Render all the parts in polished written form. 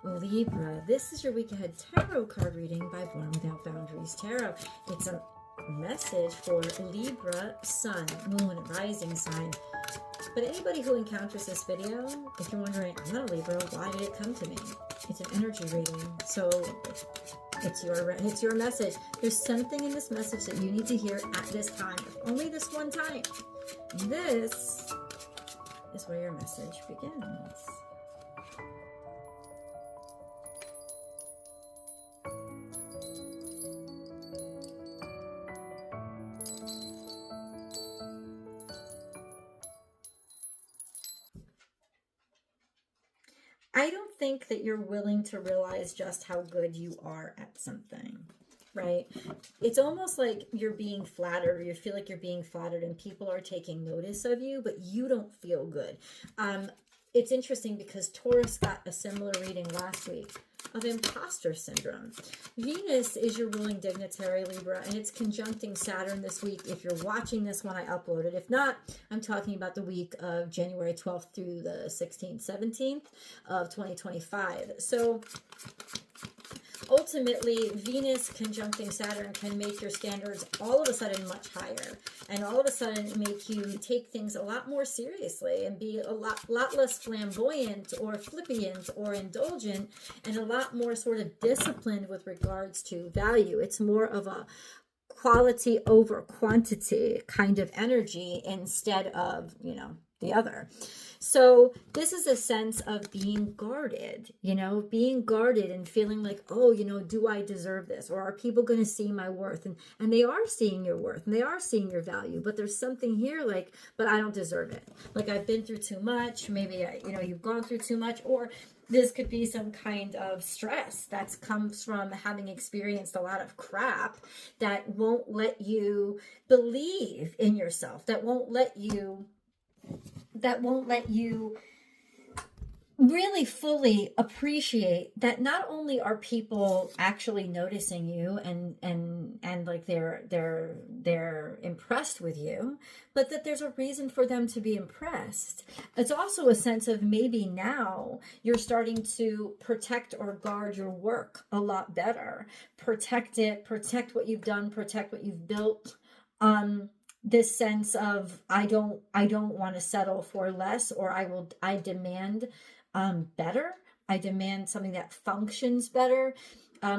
Libra, this is your week ahead tarot card reading by Born Without Boundaries Tarot. It's a message for Libra, Sun, Moon, Rising sign. But anybody who encounters this video, if you're wondering, I'm not a Libra, why did it come to me? It's an energy reading, so it's your message. There's something in this message that you need to hear at this time, only this one time. This is where your message begins. I don't think that you're willing to realize just how good you are at something, right? It's almost like you're being flattered, or you feel like you're being flattered and people are taking notice of you, but you don't feel good. It's interesting because Taurus got a similar reading last week of imposter syndrome. Venus is your ruling dignitary, Libra, and it's conjuncting Saturn this week if you're watching this when I upload it. If not, I'm talking about the week of January 12th through the 16th, 17th of 2025. So ultimately, Venus conjuncting Saturn can make your standards all of a sudden much higher, and all of a sudden make you take things a lot more seriously and be a lot less flamboyant or flippant or indulgent, and a lot more sort of disciplined with regards to value. It's more of a quality over quantity kind of energy instead of, the other. So this is a sense of being guarded, being guarded and feeling like, oh, do I deserve this? Or are people going to see my worth? And they are seeing your worth and they are seeing your value, but there's something here like, but I don't deserve it. Like I've been through too much. Maybe, you've gone through too much, or this could be some kind of stress that comes from having experienced a lot of crap that won't let you believe in yourself, that won't let you really fully appreciate that not only are people actually noticing you and like they're impressed with you, but that there's a reason for them to be impressed. It's also a sense of maybe now you're starting to protect or guard your work a lot better. Protect it, protect what you've done, protect what you've built. This sense of I don't want to settle for less, or I demand better. I demand something that functions better.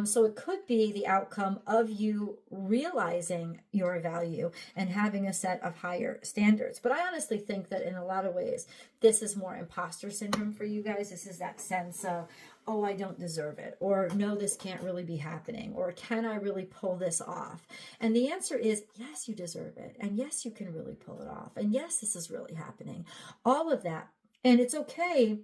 So it could be the outcome of you realizing your value and having a set of higher standards. But I honestly think that in a lot of ways, this is more imposter syndrome for you guys. This is that sense of, oh, I don't deserve it, or no, this can't really be happening, or can I really pull this off? And the answer is yes, you deserve it. And yes, you can really pull it off. And yes, this is really happening. All of that. And it's okay.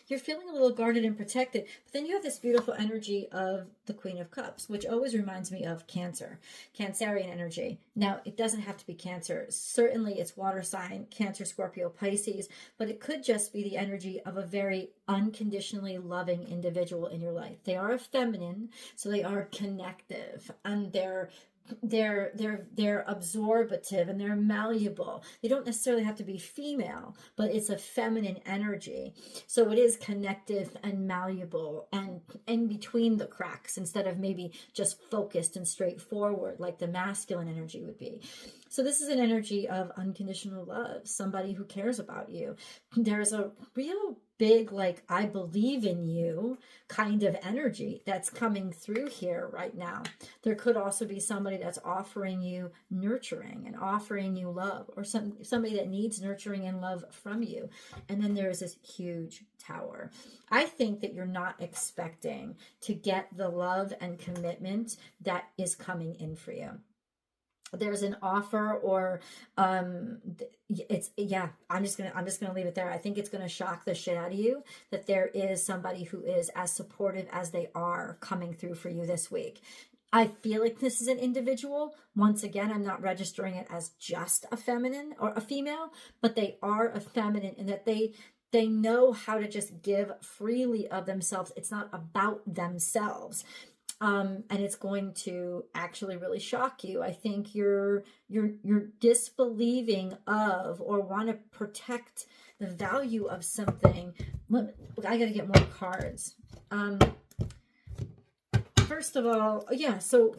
You're feeling a little guarded and protected, but then you have this beautiful energy of the Queen of Cups, which always reminds me of Cancer, Cancerian energy. Now, it doesn't have to be Cancer. Certainly, it's water sign, Cancer, Scorpio, Pisces, but it could just be the energy of a very unconditionally loving individual in your life. They are a feminine, so they are connective, and they're absorbative and they're malleable. They don't necessarily have to be female, but it's a feminine energy. So it is connective and malleable and in between the cracks instead of maybe just focused and straightforward like the masculine energy would be. So this is an energy of unconditional love, somebody who cares about you. There's a real big, like, I believe in you kind of energy that's coming through here right now. There could also be somebody that's offering you nurturing and offering you love, or somebody that needs nurturing and love from you. And then there's this huge Tower. I think that you're not expecting to get the love and commitment that is coming in for you. There's an offer, or I'm just gonna leave it there. I think it's gonna shock the shit out of you that there is somebody who is as supportive as they are coming through for you this week. I feel like this is an individual. Once again, I'm not registering it as just a feminine or a female, but they are a feminine in that they know how to just give freely of themselves. It's not about themselves. And it's going to actually really shock you. I think you're disbelieving of, or want to protect the value of something. I got to get more cards. First of all, yeah, so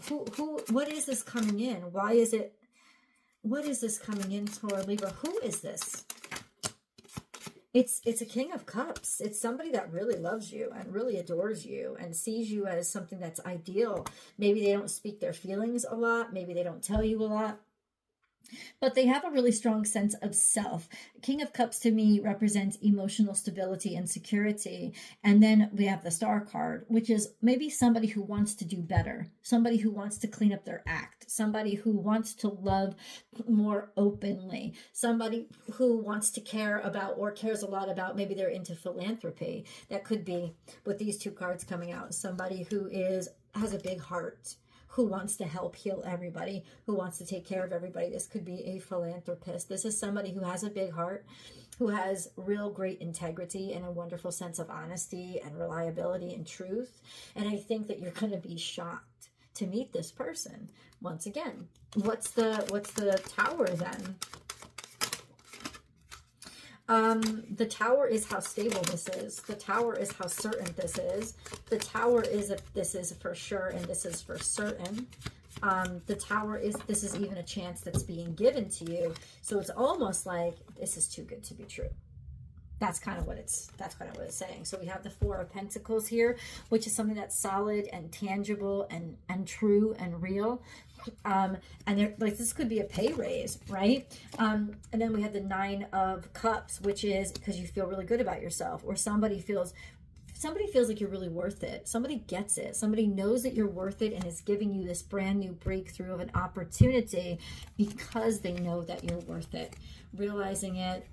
what is this coming in? Why is it, what is this coming in for Libra? Who is this? It's a King of Cups. It's somebody that really loves you and really adores you and sees you as something that's ideal. Maybe they don't speak their feelings a lot. Maybe they don't tell you a lot. But they have a really strong sense of self. King of Cups to me represents emotional stability and security. And then we have the Star card, which is maybe somebody who wants to do better, somebody who wants to clean up their act, somebody who wants to love more openly, somebody who wants to care about or cares a lot about, maybe they're into philanthropy. That could be with these two cards coming out, somebody who has a big heart, who wants to help heal everybody, who wants to take care of everybody. This could be a philanthropist. This is somebody who has a big heart, who has real great integrity and a wonderful sense of honesty and reliability and truth. And I think that you're going to be shocked to meet this person. Once again, what's the Tower then? The Tower is how stable this is. The Tower is how certain this is. The Tower is if this is for sure and this is for certain. The Tower is, this is even a chance that's being given to you. So it's almost like this is too good to be true. That's kind of what it's saying. So we have the Four of Pentacles here, which is something that's solid and tangible and true and real. And they're like, this could be a pay raise, right? And then we have the Nine of Cups, which is because you feel really good about yourself, or somebody feels like you're really worth it. Somebody gets it. Somebody knows that you're worth it and is giving you this brand new breakthrough of an opportunity because they know that you're worth it. Realizing it,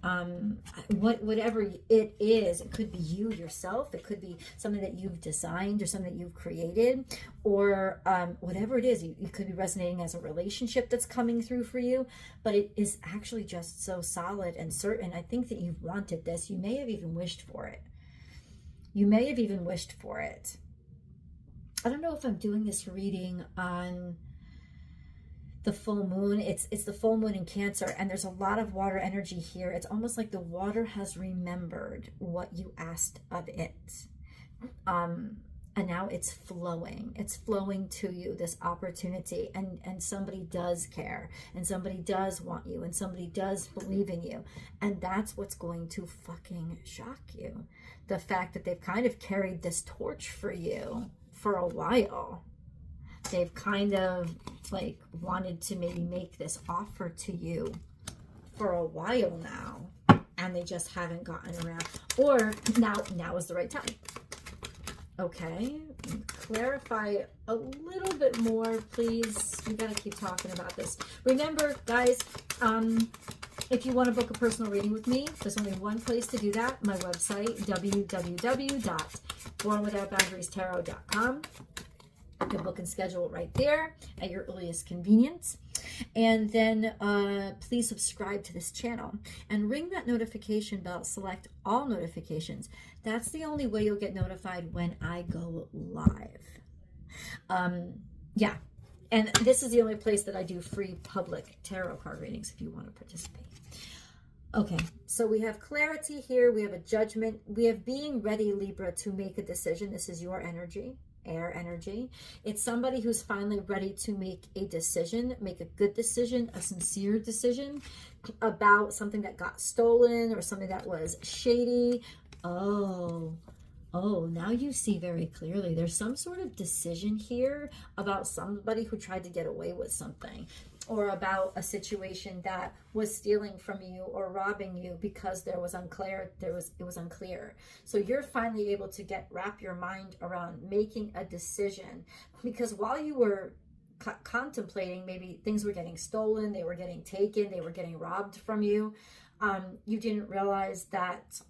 whatever it is, it could be you yourself. It could be something that you've designed or something that you've created, or whatever it is. You could be resonating as a relationship that's coming through for you, but it is actually just so solid and certain. I think that you've wanted this. You may have even wished for it. You may have even wished for it. I don't know if I'm doing this reading on the full moon. It's the full moon in Cancer, and there's a lot of water energy here. It's almost like the water has remembered what you asked of it. And now it's flowing. It's flowing to you, this opportunity. And somebody does care. And somebody does want you. And somebody does believe in you. And that's what's going to fucking shock you. The fact that they've kind of carried this torch for you for a while. They've kind of like wanted to maybe make this offer to you for a while now. And they just haven't gotten around. Or now is the right time. Okay, clarify a little bit more, please. We gotta keep talking about this. Remember, guys, if you want to book a personal reading with me, there's only one place to do that. My website, www.bornwithoutboundariestarot.com. You can book and schedule it right there at your earliest convenience. And then please subscribe to this channel and ring that notification bell. Select all notifications. That's the only way you'll get notified when I go live. Yeah. And this is the only place that I do free public tarot card readings if you want to participate. Okay, so we have clarity here. We have a judgment. We have being ready, Libra, to make a decision. This is your energy. Air energy. It's somebody who's finally ready to make a decision, make a good decision, a sincere decision about something that got stolen or something that was shady. Oh, now you see very clearly. There's some sort of decision here about somebody who tried to get away with something, or about a situation that was stealing from you or robbing you because it was unclear. So you're finally able to wrap your mind around making a decision, because while you were contemplating, maybe things were getting stolen, they were getting taken, they were getting robbed from you. You didn't realize that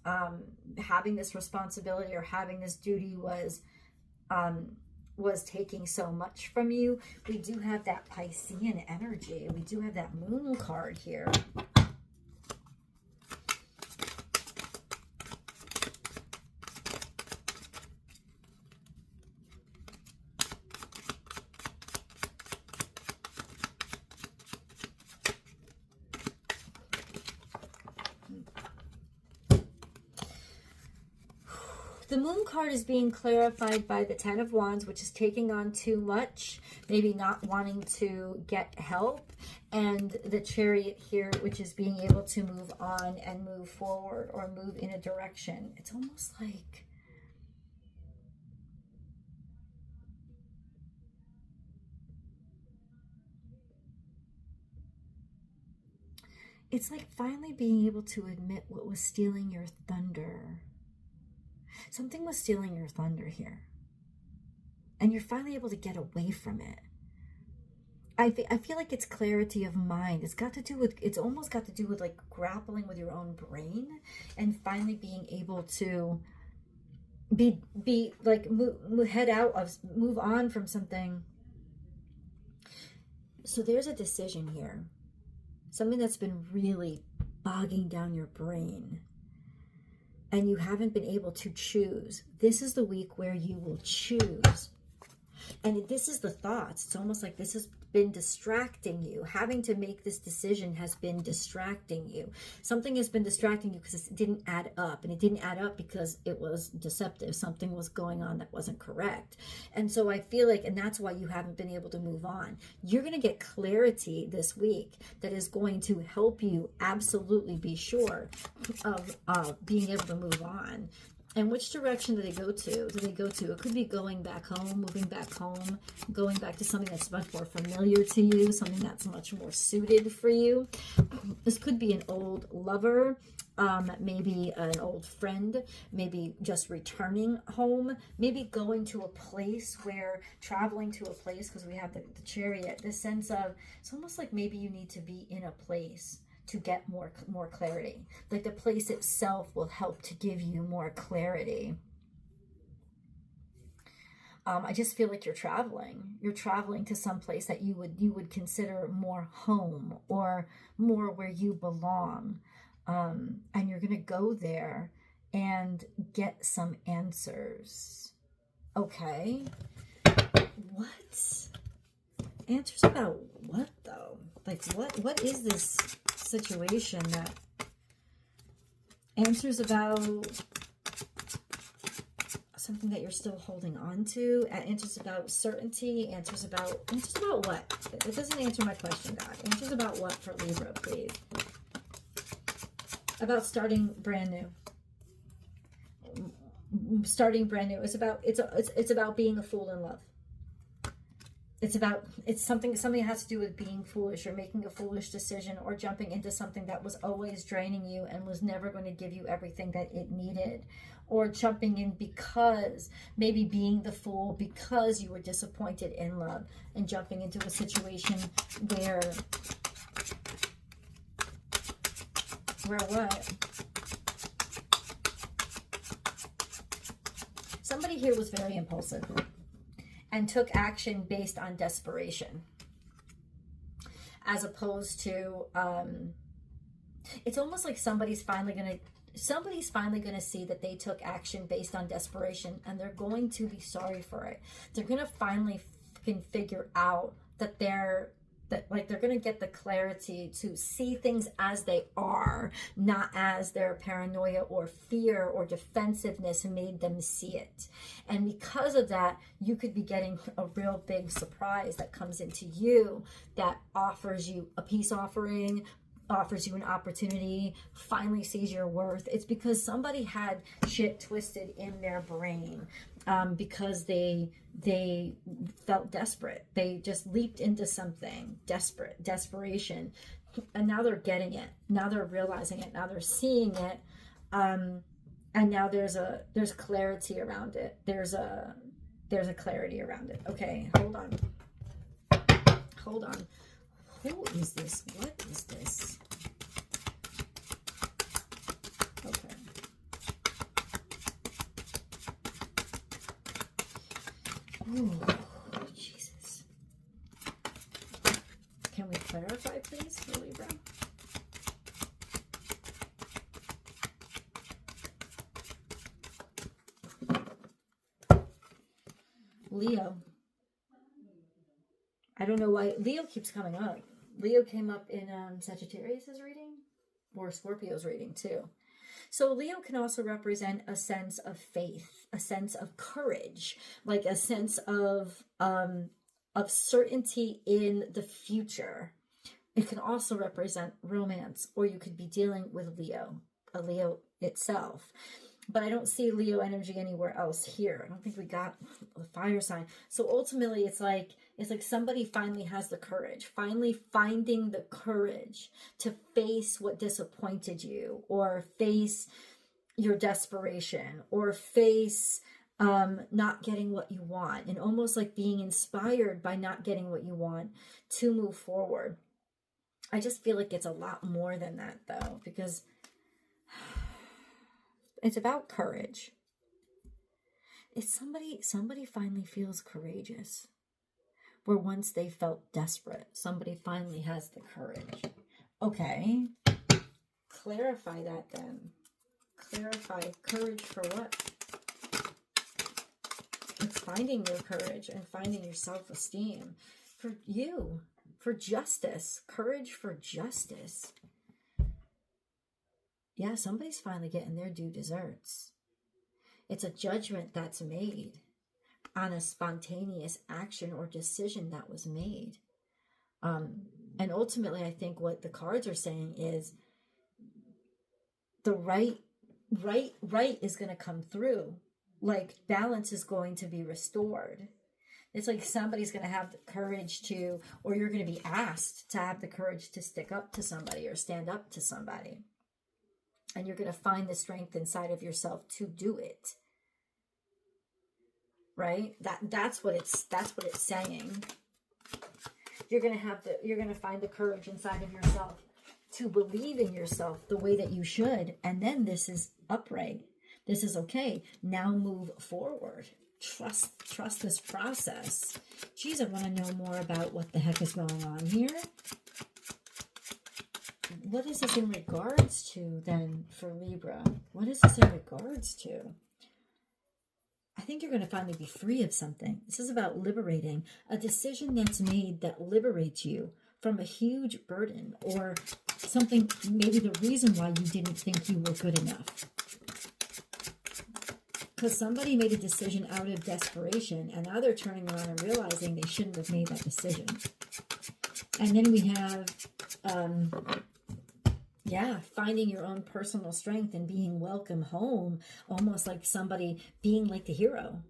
having this responsibility or having this duty was taking so much from you. We do have that Piscean energy. We do have that moon card here. The Moon card is being clarified by the Ten of Wands, which is taking on too much, maybe not wanting to get help, and the Chariot here, which is being able to move on and move forward or move in a direction. It's almost like finally being able to admit what was stealing your thunder. Something was stealing your thunder here. And you're finally able to get away from it. I feel like it's clarity of mind. It's almost got to do with like grappling with your own brain and finally being able to be like move on from something. So there's a decision here. Something that's been really bogging down your brain. And you haven't been able to choose. This is the week where you will choose. And this is the thoughts. It's almost like this has been distracting you. Having to make this decision has been distracting you. Something has been distracting you because it didn't add up. And it didn't add up because it was deceptive. Something was going on that wasn't correct. And so I feel like, and that's why you haven't been able to move on. You're going to get clarity this week that is going to help you absolutely be sure of being able to move on. And which direction do they go to? It could be going back home, moving back home, going back to something that's much more familiar to you, something that's much more suited for you. This could be an old lover, maybe an old friend, maybe just returning home, maybe going to a place traveling to a place, because we have the Chariot, this sense of, it's almost like maybe you need to be in a place to get more clarity. Like the place itself will help to give you more clarity. I just feel like you're traveling. You're traveling to some place that you would consider more home or more where you belong. And you're going to go there and get some answers. Okay. What? Answers about what though? Like what is this situation that answers about something that you're still holding on to, answers about certainty, answers about what? It doesn't answer my question, God. Answers about what for Libra, please? About starting brand new. Starting brand new. It's about being a fool in love. It's something that has to do with being foolish or making a foolish decision or jumping into something that was always draining you and was never going to give you everything that it needed, or jumping in because maybe being the fool because you were disappointed in love and jumping into a situation where what? Somebody here was very impulsive and took action based on desperation, as opposed to, it's almost like somebody's finally going to see that they took action based on desperation, and they're going to be sorry for it. They're going to finally figure out that they're going to get the clarity to see things as they are, not as their paranoia or fear or defensiveness made them see it. And because of that, you could be getting a real big surprise that comes into you that offers you a peace offering, offers you an opportunity, finally sees your worth. It's because somebody had shit twisted in their brain, because they felt desperate. They just leaped into something desperation, and now they're getting it. Now they're realizing it. Now they're seeing it, and now there's clarity around it. There's a clarity around it. Okay, hold on. Who is this? What is this? Okay. Oh, Jesus. Can we clarify, please, for Libra? Leo. I don't know why Leo keeps coming up. Leo came up in Sagittarius' reading, or Scorpio's reading too. So Leo can also represent a sense of faith, a sense of courage, like a sense of certainty in the future. It can also represent romance, or you could be dealing with Leo, a Leo itself. But I don't see Leo energy anywhere else here. I don't think we got a fire sign. So ultimately, it's like somebody finally has the courage, finally finding the courage to face what disappointed you, or face your desperation, or face not getting what you want, and almost like being inspired by not getting what you want to move forward. I just feel like it's a lot more than that, though, because it's about courage. It's somebody finally feels courageous, where once they felt desperate, somebody finally has the courage. Okay, clarify that then. Clarify courage for what? It's finding your courage and finding your self-esteem for you, for justice, courage for justice. Yeah, somebody's finally getting their due deserts. It's a judgment that's made on a spontaneous action or decision that was made. And ultimately, I think what the cards are saying is the right is going to come through. Like, balance is going to be restored. It's like somebody's going to have the courage to, or you're going to be asked to have the courage to stick up to somebody or stand up to somebody. And you're going to find the strength inside of yourself to do it. Right? That's what it's saying. You're going to find the courage inside of yourself to believe in yourself the way that you should. And then this is upright. This is okay. Now move forward. Trust this process. Geez, I want to know more about what the heck is going on here. What is this in regards to then for Libra? What is this in regards to? I think you're going to finally be free of something. This is about liberating. A decision that's made that liberates you from a huge burden, or something, maybe the reason why you didn't think you were good enough. Because somebody made a decision out of desperation, and now they're turning around and realizing they shouldn't have made that decision. And then we have, finding your own personal strength and being welcome home, almost like somebody being like the hero.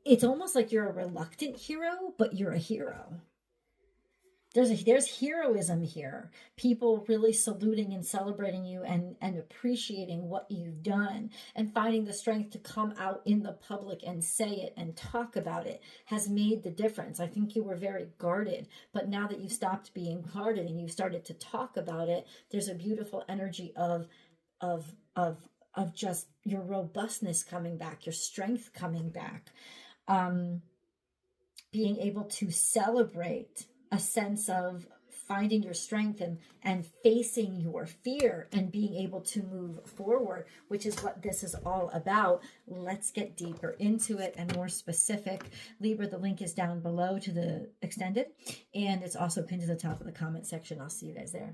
It's almost like you're a reluctant hero, but you're a hero. There's heroism here. People really saluting and celebrating you and appreciating what you've done, and finding the strength to come out in the public and say it and talk about it has made the difference. I think you were very guarded, but now that you've stopped being guarded and you've started to talk about it, there's a beautiful energy of just your robustness coming back, your strength coming back, being able to celebrate a sense of finding your strength and facing your fear and being able to move forward, which is what this is all about. Let's get deeper into it and more specific. Libra, the link is down below to the extended, and it's also pinned to the top of the comment section. I'll see you guys there.